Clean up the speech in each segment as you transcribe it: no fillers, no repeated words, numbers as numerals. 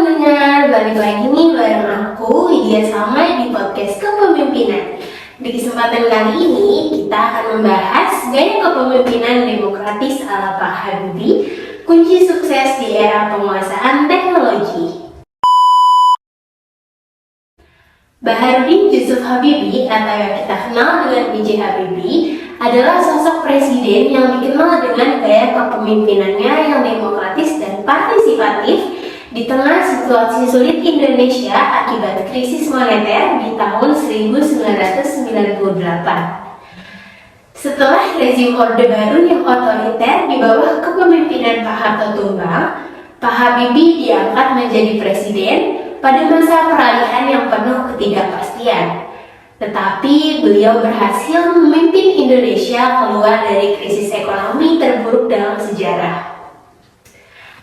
pendengar, balik lagi nih bareng aku, Widya Salma di podcast Kepemimpinan. Di kesempatan kali ini, kita akan membahas gaya kepemimpinan demokratis ala Pak Habibie, kunci sukses di era penguasaan teknologi. Baharudin Yusuf Habibie atau yang kita kenal dengan B.J. Habibie adalah sosok presiden yang dikenal dengan gaya kepemimpinannya yang demokratis dan partisipatif di tengah situasi sulit Indonesia akibat krisis moneter di tahun 1998. Setelah rezim Orde Baru yang otoriter di bawah kepemimpinan Pak Harto tumbang, Pak Habibie diangkat menjadi presiden pada masa peralihan yang penuh ketidakpastian. Tetapi beliau berhasil memimpin Indonesia keluar dari krisis ekonomi terburuk dalam sejarah.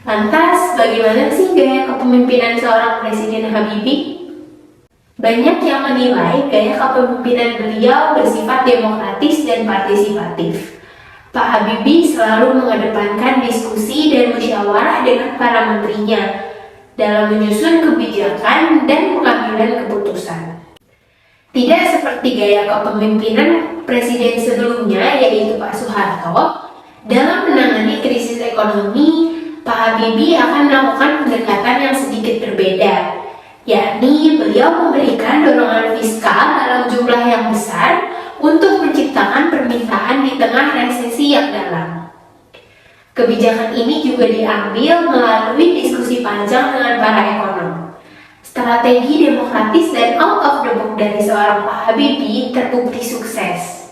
Lantas, bagaimana sih gaya kepemimpinan seorang Presiden Habibie? Banyak yang menilai gaya kepemimpinan beliau bersifat demokratis dan partisipatif. Pak Habibie selalu mengedepankan diskusi dan musyawarah dengan para menterinya dalam menyusun kebijakan dan pengambilan keputusan. Tidak seperti gaya kepemimpinan presiden sebelumnya, yaitu Pak Soeharto, dalam menangani krisis ekonomi, Pak Habibie akan melakukan pendekatan yang sedikit berbeda, yakni beliau memberikan dorongan fiskal dalam jumlah yang besar untuk menciptakan permintaan di tengah resesi yang dalam. Kebijakan ini juga diambil melalui diskusi panjang dengan para ekonom. Strategi demokratis dan out of the box dari seorang Pak Habibie terbukti sukses.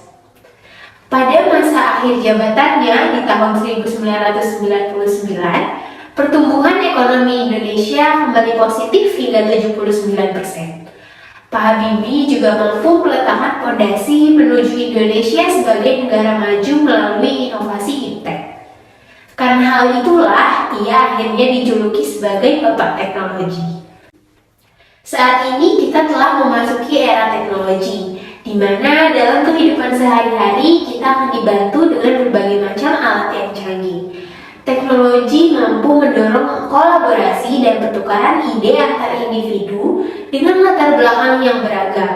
Pada masa akhir jabatannya di tahun 1999, pertumbuhan ekonomi Indonesia kembali positif hingga 79%. Pak Habibie juga mampu meletakkan fondasi menuju Indonesia sebagai negara maju melalui inovasi iptek. Karena hal itulah ia akhirnya dijuluki sebagai Bapak Teknologi. Saat ini kita telah memasuki era teknologi, di mana dalam kehidupan sehari-hari kita akan dibantu dengan berbagai macam alat yang canggih. Teknologi mampu mendorong kolaborasi dan pertukaran ide antar individu dengan latar belakang yang beragam.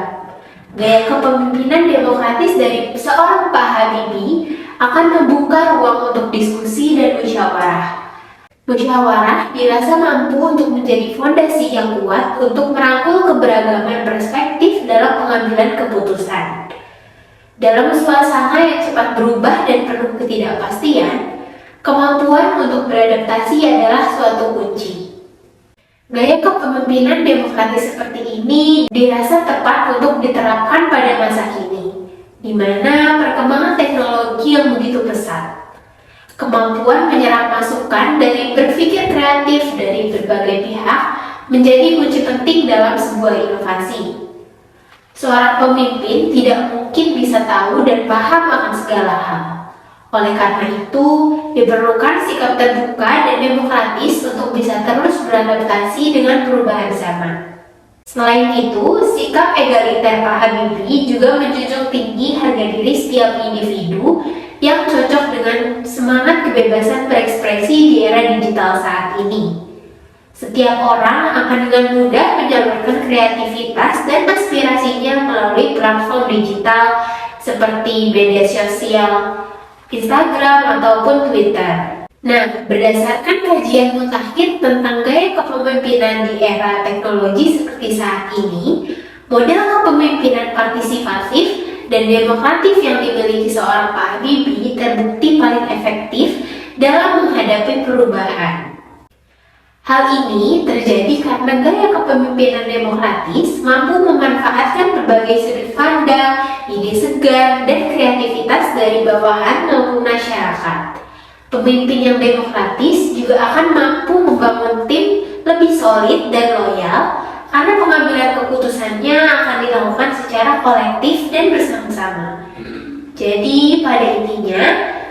Gaya kepemimpinan demokratis dari seorang Pak Habibie akan membuka ruang untuk diskusi dan musyawarah. Musyawarah dirasa mampu untuk menjadi fondasi yang kuat untuk merangkul keberagaman perspektif dalam pengambilan keputusan. Dalam suasana yang cepat berubah dan penuh ketidakpastian, kemampuan untuk beradaptasi adalah suatu kunci. Gaya kepemimpinan demokratis seperti ini dirasa tepat untuk diterapkan pada masa kini, di mana perkembangan teknologi yang begitu pesat. Kemampuan menyerap masukan dari berpikir kreatif dari berbagai pihak menjadi kunci penting dalam sebuah inovasi. Seorang pemimpin tidak mungkin bisa tahu dan paham akan segala hal. Oleh karena itu, diperlukan sikap terbuka dan demokratis untuk bisa terus beradaptasi dengan perubahan zaman. Selain itu, sikap egaliter Pak Habibie juga menjunjung tinggi harga diri setiap individu yang cocok dengan semangat kebebasan berekspresi di era digital saat ini. Setiap orang akan dengan mudah menyalurkan kreativitas dan aspirasinya melalui platform digital seperti media sosial, Instagram ataupun Twitter. Nah, berdasarkan kajian mutakhir tentang gaya kepemimpinan di era teknologi seperti saat ini, model kepemimpinan partisipatif dan demokratif yang dimiliki seorang Pak Habibie terbukti paling efektif dalam menghadapi perubahan. Hal ini terjadi karena gaya kepemimpinan demokratis mampu memanfaatkan berbagai sudut pandang, ide segar, dan kreativitas dari bawahan maupun masyarakat. Pemimpin yang demokratis juga akan mampu membangun tim lebih solid dan loyal karena pengambilan keputusannya akan dilakukan secara kolektif dan bersama-sama. Jadi, pada intinya,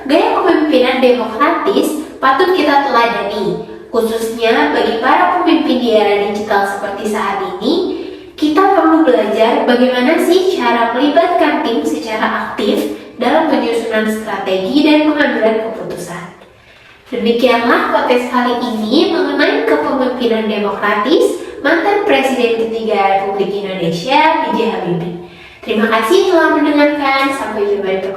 gaya kepemimpinan demokratis patut kita teladani, khususnya bagi para pemimpin di era digital seperti saat ini. Kita perlu belajar bagaimana sih cara melibatkan tim secara aktif dalam penyusunan strategi dan pengambilan keputusan. Demikianlah podcast kali ini mengenai kepemimpinan demokratis mantan Presiden ketiga Republik Indonesia, B.J. Habibie. Terima kasih telah mendengarkan. Sampai jumpa di